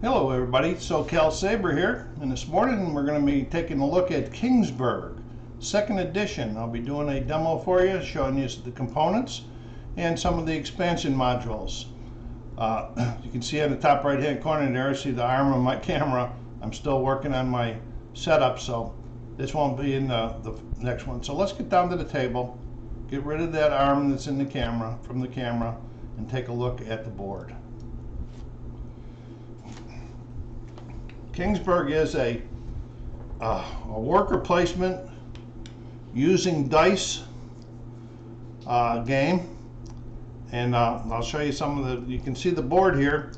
Hello everybody, SoCal Saber here, and this morning we're going to be taking a look at Kingsburg, second edition. I'll be doing a demo for you, showing you the components and some of the expansion modules. You can see on the top right hand corner there, see the arm of my camera. I'm still working on my setup, so this won't be in the next one. So let's get down to the table, get rid of that arm that's in the camera, from the camera, and take a look at the board. Kingsburg is a worker placement using dice game, and I'll show you some of the. You can see the board here.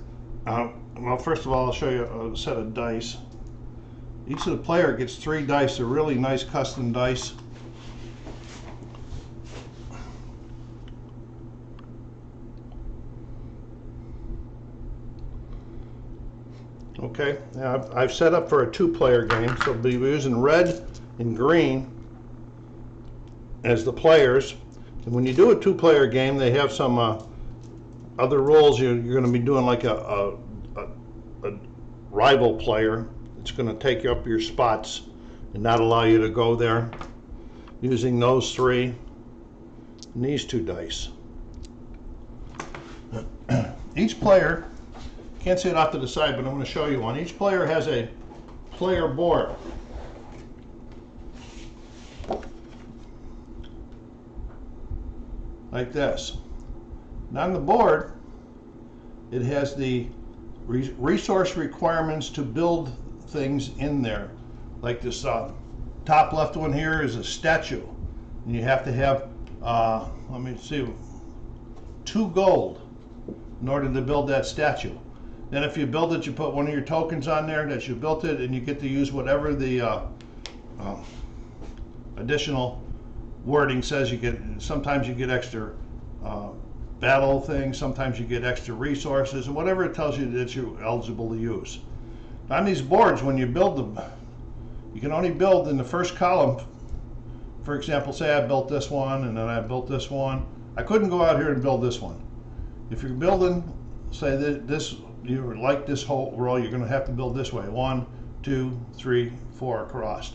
Well, first of all, I'll show you a set of dice. Each of the player gets 3 dice. They're really nice custom dice. Okay, now I've set up for a 2-player game, so we'll be using red and green as the players. And when you do a 2-player game, they have some other rules. You're going to be doing like a rival player. It's going to take up your spots and not allow you to go there, using those 3 and these 2 dice. Each player, can't see it off to the side, but I'm going to show you one. Each player has a player board. Like this. And on the board, it has the resource requirements to build things in there. Like this top left one here is a statue. And you have to have, let me see, 2 gold in order to build that statue. Then if you build it, you put one of your tokens on there that you built it, and you get to use whatever the additional wording says. You get, sometimes you get extra battle things, sometimes you get extra resources, and whatever it tells you that you're eligible to use. On these boards, when you build them, you can only build in the first column. For example, say I built this one, and then I built this one. I couldn't go out here and build this one. If you're building, say that this, you like this whole row, you're going to have to build this way: 1, 2, 3, 4 across.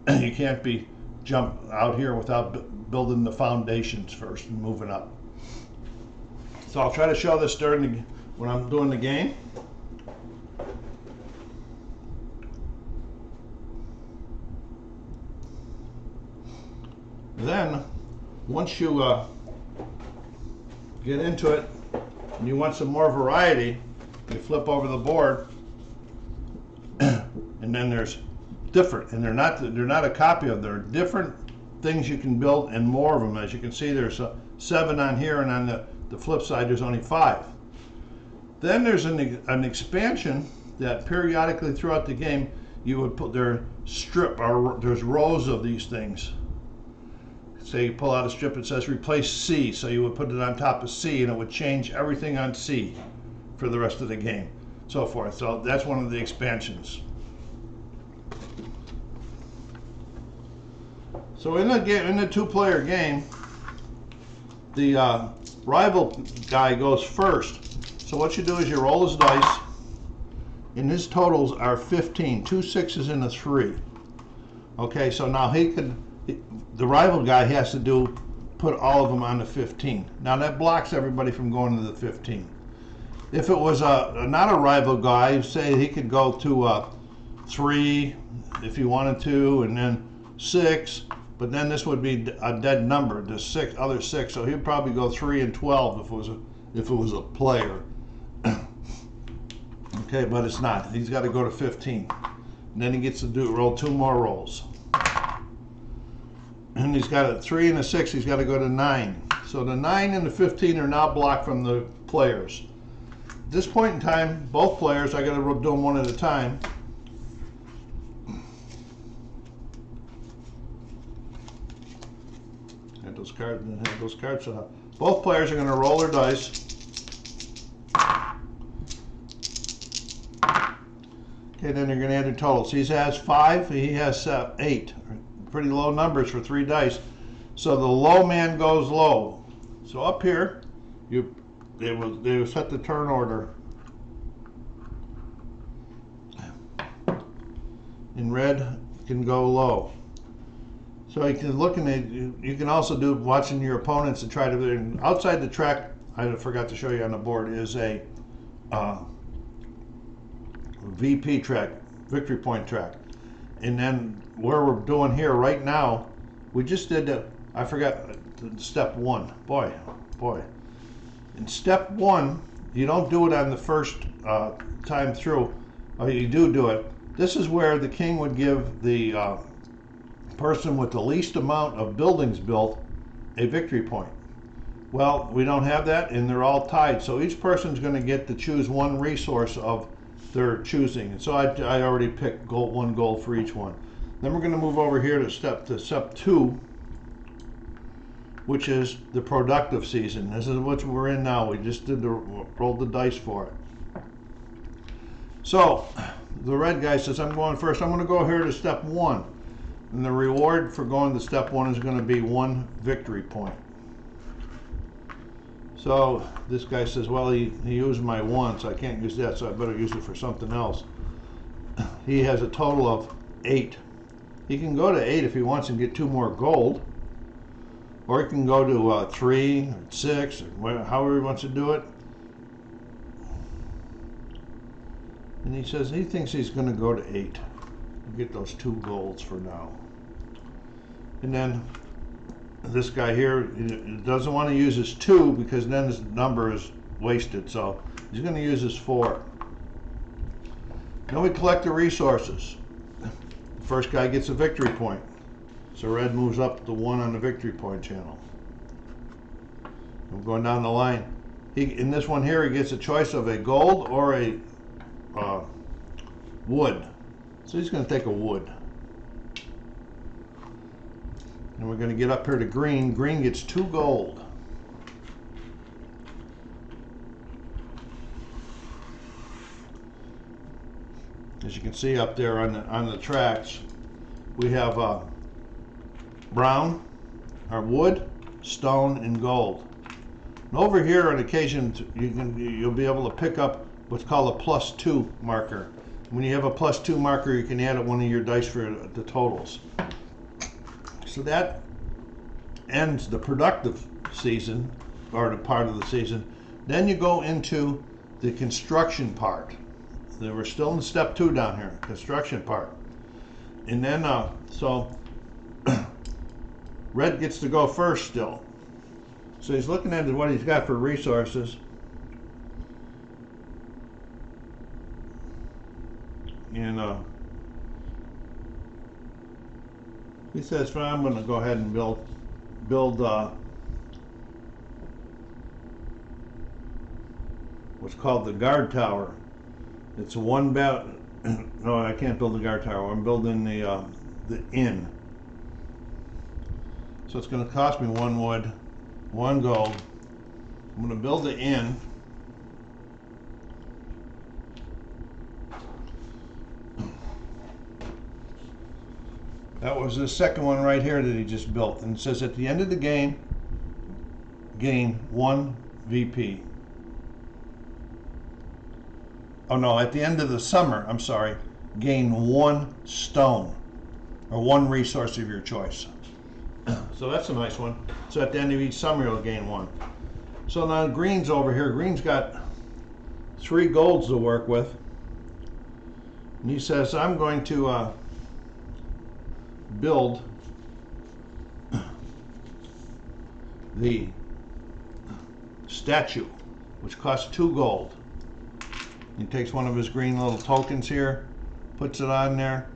You can't be jump out here without building the foundations first and moving up. So I'll try to show this during when I'm doing the game. Then once you get into it and you want some more variety, you flip over the board, and then there's different, and they're not a copy of. There are different things you can build, and more of them. As you can see, there's 7 on here, and on the flip side there's only 5. Then there's an expansion that periodically throughout the game you would put their strip, or there's rows of these things. Say you pull out a strip, it says replace C, so you would put it on top of C, and it would change everything on C for the rest of the game, so forth. So that's one of the expansions. So in the 2-player game, the rival guy goes first. So what you do is you roll his dice, and his totals are 15, 2 6s and a 3. Okay, so now the rival guy has to put all of them on the 15. Now that blocks everybody from going to the 15. If it was not a rival guy, say he could go to 3 if he wanted to, and then 6, but then this would be a dead number, the other 6. So he'd probably go 3 and 12 if it was a player. Okay, but it's not. He's got to go to 15, and then he gets to roll 2 more rolls. And he's got a 3 and a 6. He's got to go to 9. So the 9 and the 15 are now blocked from the players. At this point in time, both players, I got to do them one at a time. Have those cards. Have those cards out. Both players are going to roll their dice. Okay, then they're going to add their totals. He has 5. He has 8. Pretty low numbers for 3 dice. So the low man goes low. So up here, they will set the turn order. and red can go low. So you can look at, you can also do watching your opponents and try to, outside the track, I forgot to show you on the board, is a VP track, victory point track. And then where we're doing here right now, we just did, I forgot step one. Boy. In step one, you don't do it on the first time through, or you do it. This is where the king would give the person with the least amount of buildings built a victory point. Well, we don't have that, and they're all tied, so each person's going to get to choose one resource of their choosing. And so I already picked one gold for each one. Then we're going to move over here to step 2, which is the productive season. This is what we're in now. We just rolled the dice for it. So the red guy says, I'm going first. I'm going to go here to step 1. And the reward for going to step 1 is going to be 1 victory point. So this guy says, well, he used my 1, so I can't use that, so I better use it for something else. He has a total of 8. He can go to 8 if he wants and get 2 more gold. Or he can go to 3, or 6, or however he wants to do it. And he says he thinks he's going to go to 8. Get those 2 golds for now. And then this guy here doesn't want to use his 2 because then his number is wasted. So he's going to use his 4. Then we collect the resources. The first guy gets a victory point. So red moves up to 1 on the victory point channel. We're going down the line. In this one here, he gets a choice of a gold or a wood. So he's going to take a wood. And we're going to get up here to green. Green gets 2 gold. As you can see up there on the tracks, we have brown, or wood, stone, and gold. And over here, on occasion, you'll be able to pick up what's called a +2 marker. When you have a +2 marker, you can add it one of your dice for the totals. So that ends the productive season, or the part of the season. Then you go into the construction part. We're still in step 2 down here, construction part. And then, so red gets to go first still. So he's looking at what he's got for resources. And he says, well, I'm going to go ahead and build what's called the guard tower. It's one no, I can't build the guard tower. I'm building the inn. So it's going to cost me 1 wood, 1 gold. I'm going to build the inn. That was the second one right here that he just built. And it says at the end of the game, gain 1 VP. Oh no, at the end of the summer, I'm sorry, gain 1 stone, or 1 resource of your choice. So that's a nice one. So at the end of each summer, you'll gain 1. So now green's over here. Green's got 3 golds to work with. And he says, I'm going to build the statue, which costs 2 gold. He takes one of his green little tokens here, puts it on there,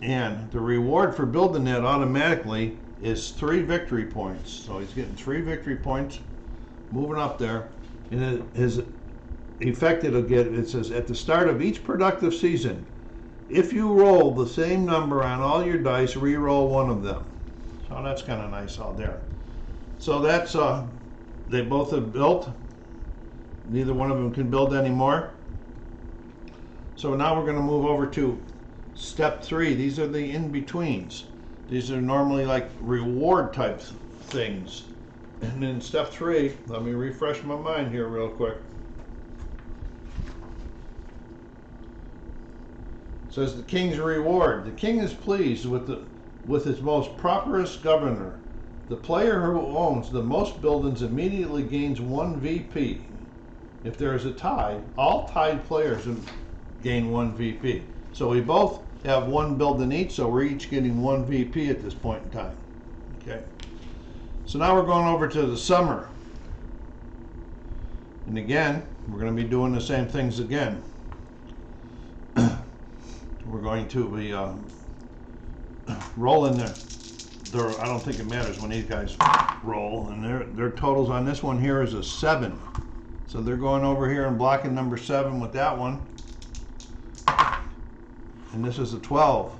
and the reward for building that automatically is 3 victory points. So he's getting 3 victory points, moving up there. And his effect it'll get, it says, at the start of each productive season, if you roll the same number on all your dice, re-roll one of them. So that's kind of nice out there. So that's, they both have built. Neither one of them can build anymore. So now we're going to move over to step 3. These are the in-betweens. These are normally like reward type things. And in step 3, let me refresh my mind here real quick. says the king's reward. The king is pleased with his most prosperous governor. The player who owns the most buildings immediately gains 1 VP. If there is a tie, all tied players gain 1 VP. So we both have 1 building each, so we're each getting 1 VP at this point in time. Okay. So now we're going over to the summer. And again, we're going to be doing the same things again. We're going to be rolling I don't think it matters when these guys roll, and their totals on this one here is a 7. So they're going over here and blocking number 7 with that one. And this is a 12.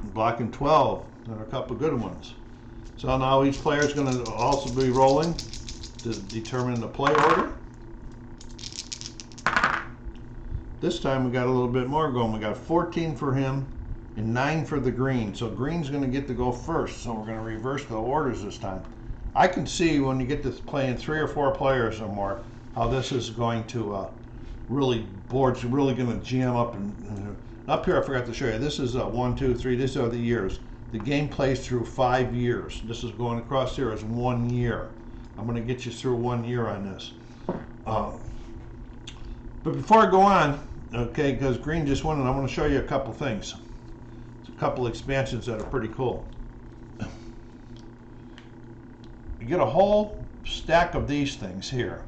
Blocking 12. There are a couple good ones. So now each player is going to also be rolling to determine the play order. This time we got a little bit more going. We got 14 for him and 9 for the green. So green's going to get to go first. So we're going to reverse the orders this time. I can see when you get to playing 3 or 4 players or more how this is going to board's really going to jam up. And up here I forgot to show you. This is 1, 2, 3. These are the years. The game plays through 5 years. This is going across here as 1 year. I'm going to get you through 1 year on this. But before I go on, okay, because green just won, and I want to show you a couple things. It's a couple expansions that are pretty cool. You get a whole stack of these things here,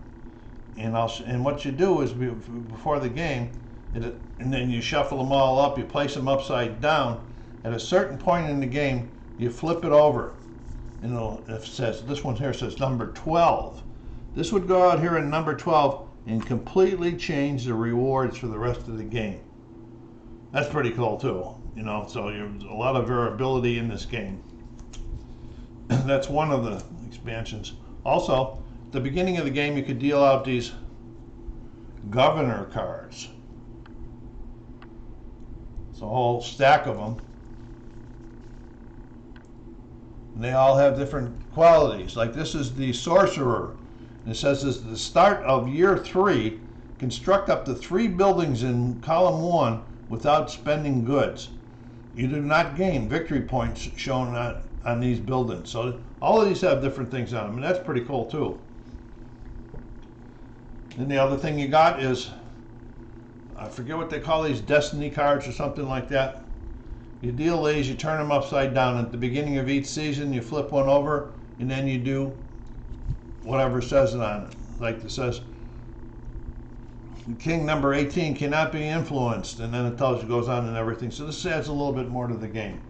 and what you do is before the game, and then you shuffle them all up. You place them upside down. At a certain point in the game, you flip it over, and it says this one here says number 12. This would go out here in number 12 and completely change the rewards for the rest of the game. That's pretty cool too, you know. So there's a lot of variability in this game. That's one of the expansions. Also, at the beginning of the game, you could deal out these governor cards. It's a whole stack of them. And they all have different qualities. Like this is the sorcerer. And it says this: the start of year 3, construct up to 3 buildings in column 1 without spending goods. You do not gain victory points shown on these buildings. So all of these have different things on them, and that's pretty cool too. And the other thing you got is, I forget what they call these, destiny cards or something like that. You deal these, you turn them upside down. At the beginning of each season, you flip one over, and then you do whatever says it on it. Like it says, king number 18 cannot be influenced, and then it tells you, goes on and everything. So this adds a little bit more to the game.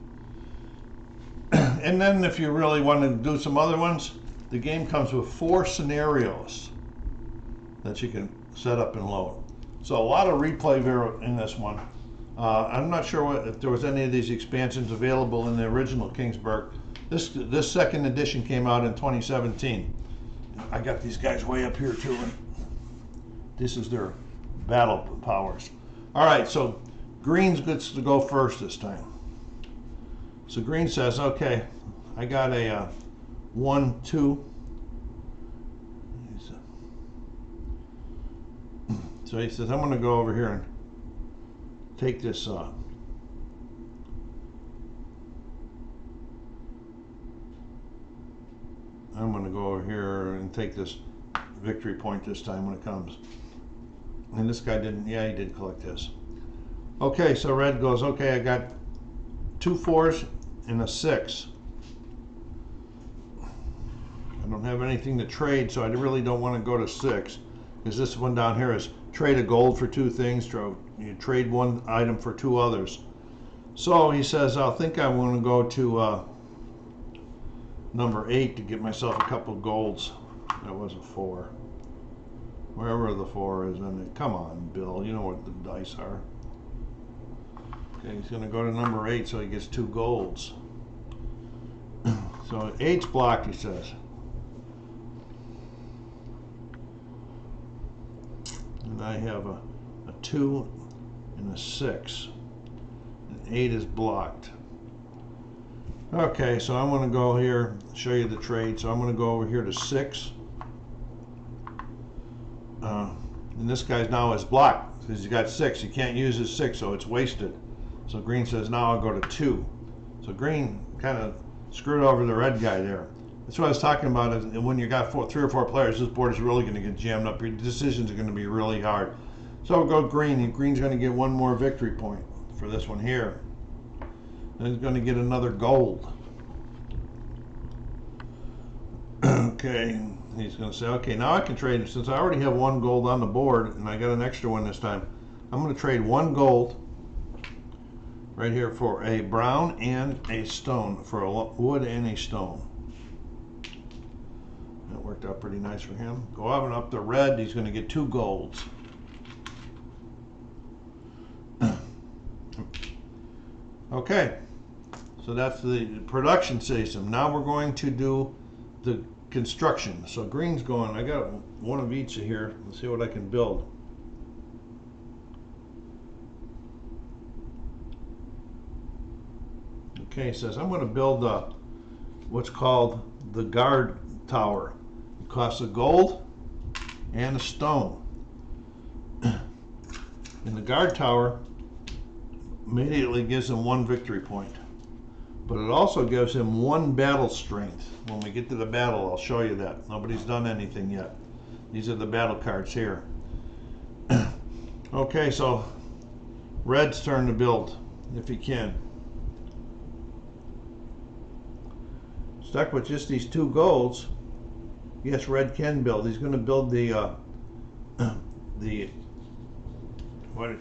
And then if you really want to do some other ones, the game comes with 4 scenarios that you can set up and load. So a lot of replay in this one. I'm not sure if there was any of these expansions available in the original Kingsburg. This second edition came out in 2017. I got these guys way up here too, and this is their battle powers. All right, so green gets to go first this time. So green says, okay, I got a 1, 2. So he says, I'm going to go over here and take this I'm going to go over here and take this victory point this time when it comes. And this guy didn't, yeah, he did collect this. Okay, so red goes, okay, I got 2 4s and a 6. I don't have anything to trade, so I really don't want to go to 6. Because this one down here is trade a gold for 2 things, you trade 1 item for 2 others. So he says, I think I want to go to number 8 to get myself a couple of golds. That was a 4. Wherever the 4 is in it. Come on, Bill, you know what the dice are. Okay, he's going to go to number 8 so he gets 2 golds. So 8's blocked, he says. And I have a 2 and a 6. And 8 is blocked. Okay, so I'm going to go here, show you the trade. So I'm going to go over here to 6. And this guy's now is blocked because he's got 6. He can't use his 6, so it's wasted. So green says, now I'll go to 2. So green kind of screwed over the red guy there. That's what I was talking about. Is when you got 3 or 4 players, this board is really going to get jammed up. Your decisions are going to be really hard. So we'll go green, and green's going to get 1 more victory point for this one here. Then he's going to get another gold. Okay, he's going to say, okay, now I can trade, since I already have 1 gold on the board, and I got an extra one this time, I'm going to trade 1 gold right here for a brown and a stone, for a wood and a stone. That worked out pretty nice for him. Go up the red, he's going to get 2 golds. Okay, so that's the production system. Now we're going to do the construction. So green's going, I got 1 of each here. Let's see what I can build. Okay, it says I'm going to build what's called the guard tower. It costs a gold and a stone. And the guard tower immediately gives him 1 victory point. But it also gives him 1 battle strength. When we get to the battle, I'll show you that. Nobody's done anything yet. These are the battle cards here. Okay, so red's turn to build, if he can. Stuck with just these 2 golds. Yes, red can build. He's going to build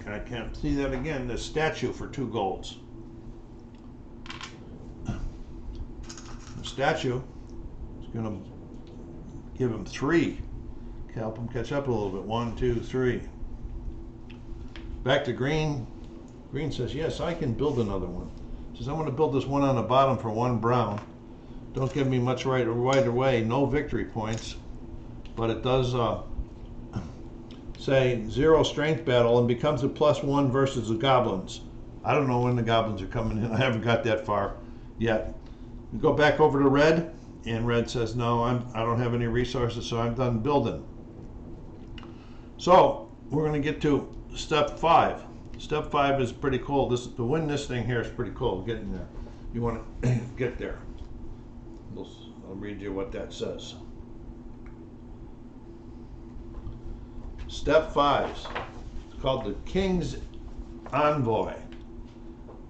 I can't see that again. The statue for 2 golds. The statue is going to give him 3. Help him catch up a little bit. 1, 2, 3. Back to green. Green says, yes, I can build another one. Says, I'm going to build this one on the bottom for 1 brown. Don't give me much right away. No victory points. But it does say 0 strength battle and becomes a +1 versus the goblins. I don't know when the goblins are coming in. I haven't got that far yet. We go back over to red, and red says, no, I don't have any resources, so I'm done building. So we're going to get to step 5. Step 5 is pretty cool. To win this thing here is pretty cool. Getting there. You want to get there. I'll read you what that says. Step 5 is called the King's envoy.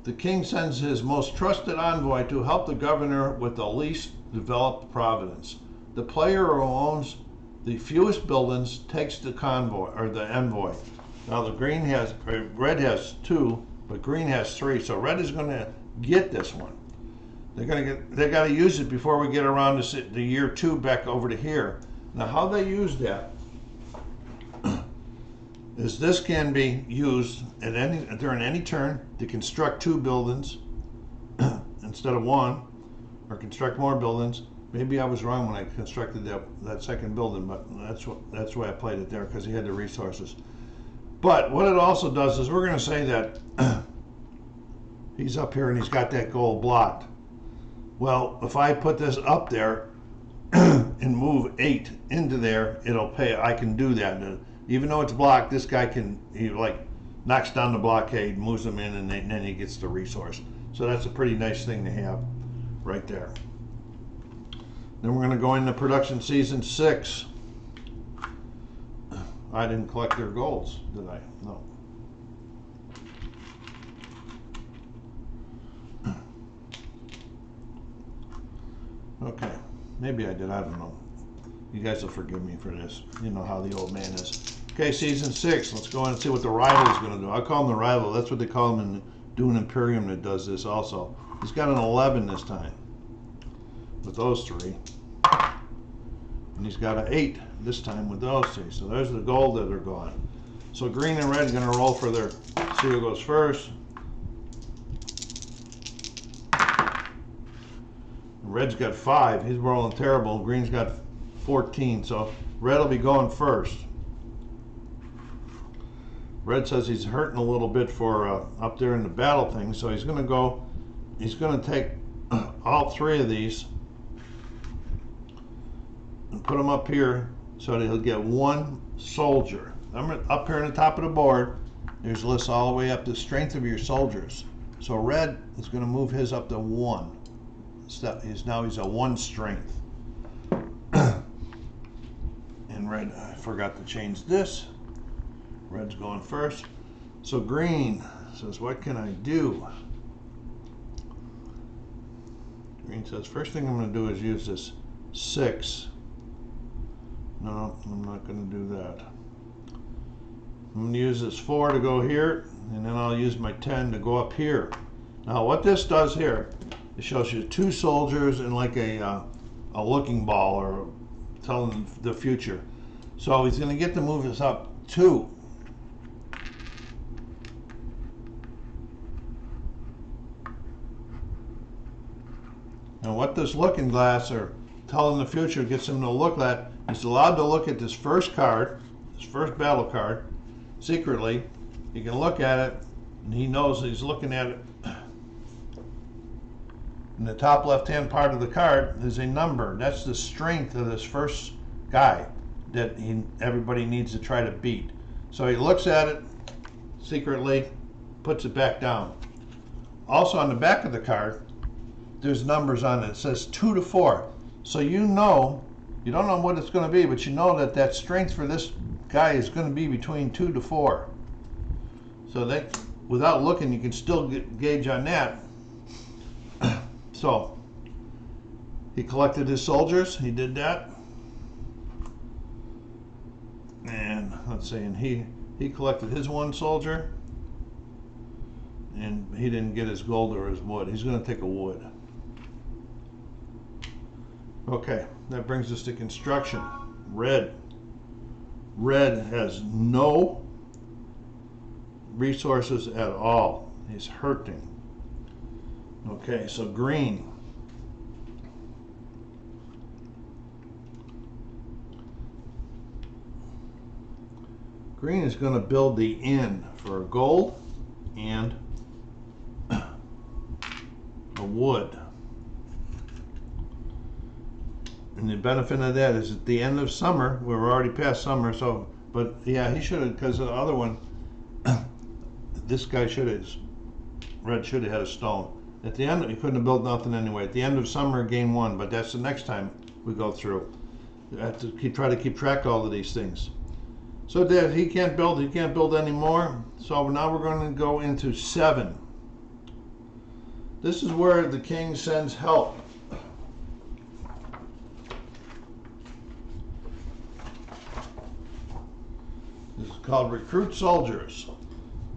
The king sends his most trusted envoy to help the governor with the least developed province. The player who owns the fewest buildings takes the convoy or the envoy. Now the red has 2, but green has 3. So red is going to get this one. They got to use it before we get around to the year 2 back over to here. Now how they use that is this can be used during any turn to construct 2 buildings instead of 1, or construct more buildings. Maybe I was wrong when I constructed that second building, but that's why I played it there, because he had the resources. But what it also does is we're going to say that he's up here and he's got that gold blocked. Well, if I put this up there and move 8 into there, it'll pay. I can do that. Even though it's blocked, this guy he knocks down the blockade, moves them in, and then he gets the resource. So that's a pretty nice thing to have right there. Then we're going to go into production season 6. I didn't collect their golds, did I? No. Okay, maybe I did, I don't know. You guys will forgive me for this. You know how the old man is. Okay, season 6. Let's go in and see what the rival is going to do. I call him the rival. That's what they call him in Dune Imperium that does this also. He's got an 11 this time with those 3. And he's got an 8 this time with those 3. So there's the gold that are gone. So green and red are going to roll for their, see who goes first. Red's got 5. He's rolling terrible. Green's got 14. So red will be going first. Red says he's hurting a little bit for up there in the battle thing. So he's going to go, he's going to take all 3 of these and put them up here so that he'll get 1 soldier. up here on the top of the board, there's lists all the way up to strength of your soldiers. So red is going to move his up to 1. He's a 1 strength. And red, I forgot to change this. Red's going first. So green says, what can I do? Green says, first thing I'm going to do is use this 6. No, I'm not going to do that. I'm going to use this 4 to go here, and then I'll use my 10 to go up here. Now what this does here, it shows you 2 soldiers and like a looking ball, or telling the future. So he's going to get to move us up 2. And what this looking glass, or telling the future, gets him to look at, he's allowed to look at this first card, this first battle card, secretly. He can look at it, and he knows he's looking at it. In the top left-hand part of the card is a number. That's the strength of this first guy that everybody needs to try to beat. So he looks at it secretly, puts it back down. Also on the back of the card, there's numbers on it. It says 2 to 4. So you don't know what it's going to be, but you know that strength for this guy is going to be between 2 to 4. So that, without looking, you can still gauge on that. So he collected his soldiers. He did that. And let's see, and he collected his 1 soldier, and he didn't get his gold or his wood. He's going to take a wood. Okay, that brings us to construction. Red has no resources at all. He's hurting. Okay, so green. Green is going to build the inn for gold and a wood. And the benefit of that is at the end of summer, we're already past summer, so, but yeah, he should have, because the other one, this guy red should have had a stone. At the end, he couldn't have built nothing anyway. At the end of summer, gain 1, but that's the next time we go through. We have to try to keep track of all of these things. So that he can't build anymore. So now we're going to go into 7. This is where the king sends help. This is called recruit soldiers.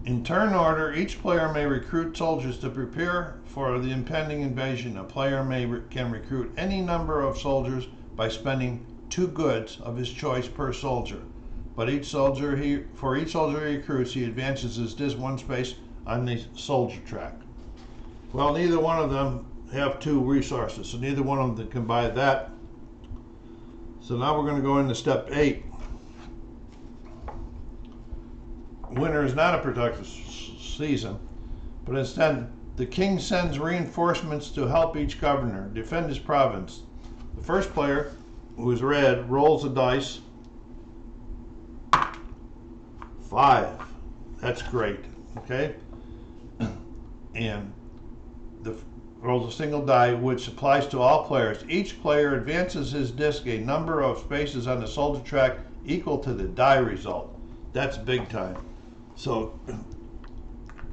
In turn order, each player may recruit soldiers to prepare for the impending invasion. A player can recruit any number of soldiers by spending 2 goods of his choice per soldier. But for each soldier he recruits, he advances his 1 space on the soldier track. Well, neither one of them have 2 resources, so neither one of them can buy that. So now we're going to go into step 8. Winter is not a productive season, but instead the king sends reinforcements to help each governor defend his province. The first player, who is red, rolls a dice. 5. That's great. Okay? And rolls a single die, which applies to all players. Each player advances his disc a number of spaces on the soldier track equal to the die result. That's big time. So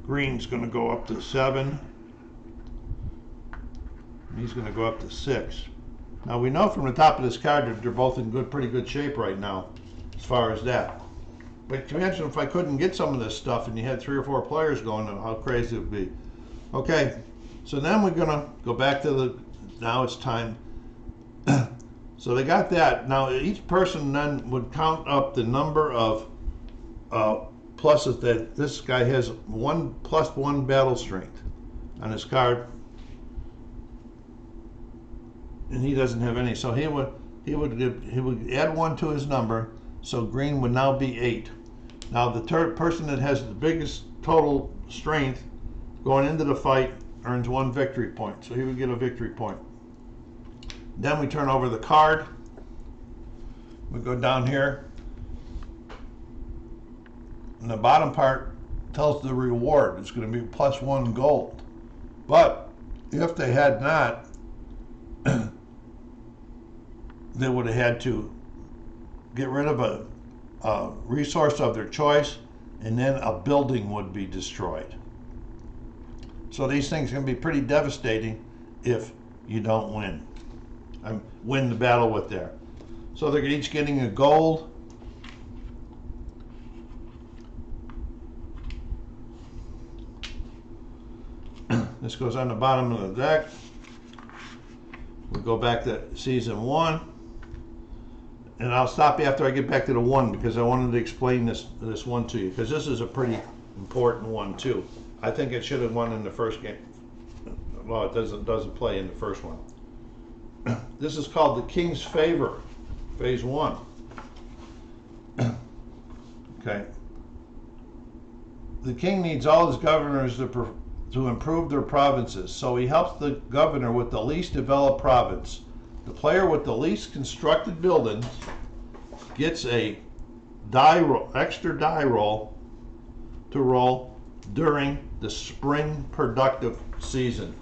green's going to go up to 7. He's going to go up to 6. Now we know from the top of this card that they're both in pretty good shape right now, as far as that. But can you imagine if I couldn't get some of this stuff and you had 3 or 4 players going, how crazy it would be. Okay, so then we're going to go back to now it's time. So they got that. Now each person then would count up the number of pluses that this guy has. 1 plus 1 battle strength on his card, and he doesn't have any. So he would add 1 to his number. So green would now be 8. Now the person that has the biggest total strength going into the fight earns 1 victory point. So he would get a victory point. Then we turn over the card. We go down here. And the bottom part tells the reward. It's going to be +1 gold. But if they had not, they would have had to get rid of a resource of their choice, and then a building would be destroyed. So these things can be pretty devastating if you don't win the battle with there. So they're each getting a gold. This goes on the bottom of the deck. We go back to season 1. And I'll stop after I get back to the 1 because I wanted to explain this one to you, because this is a pretty important one too. I think it should have won in the first game. Well, it doesn't play in the first one. This is called the King's Favor, phase 1. Okay. The king needs all his governors to improve their provinces, so he helps the governor with the least developed province. The player with the least constructed buildings gets a extra die roll to roll during the spring productive season.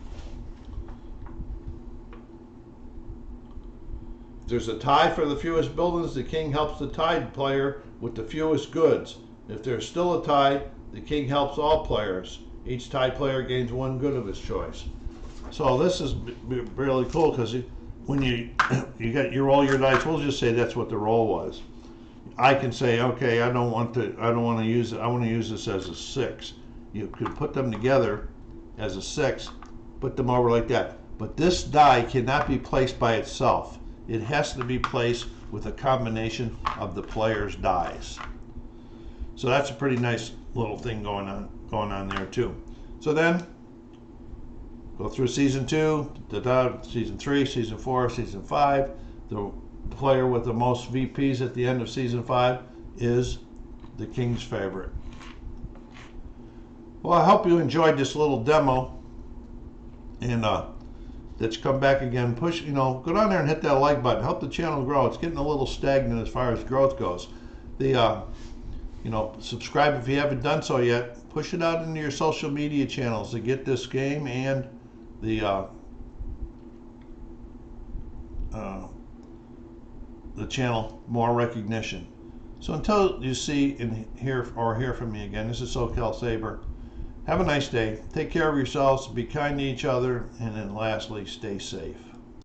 If there's a tie for the fewest buildings, the king helps the tied player with the fewest goods. If there's still a tie, the king helps all players. Each tied player gains 1 good of his choice. So this is really cool, because when you roll your dice, we'll just say that's what the roll was. I can say, okay, I don't want to use it. I want to use this as a 6. You could put them together as a 6, put them over like that. But this die cannot be placed by itself. It has to be placed with a combination of the player's dies. So that's a pretty nice little thing going on there too. So then go through season 2, season 3, season 4, season 5. The player with the most VPs at the end of season 5 is the king's favorite. Well, I hope you enjoyed this little demo, and let's come back again. Go down there and hit that like button. Help the channel grow. It's getting a little stagnant as far as growth goes. Subscribe if you haven't done so yet. Push it out into your social media channels to get this game and the channel more recognition. So until you see and hear from me again, this is SoCal Saber. Have a nice day. Take care of yourselves. Be kind to each other. And then lastly, stay safe.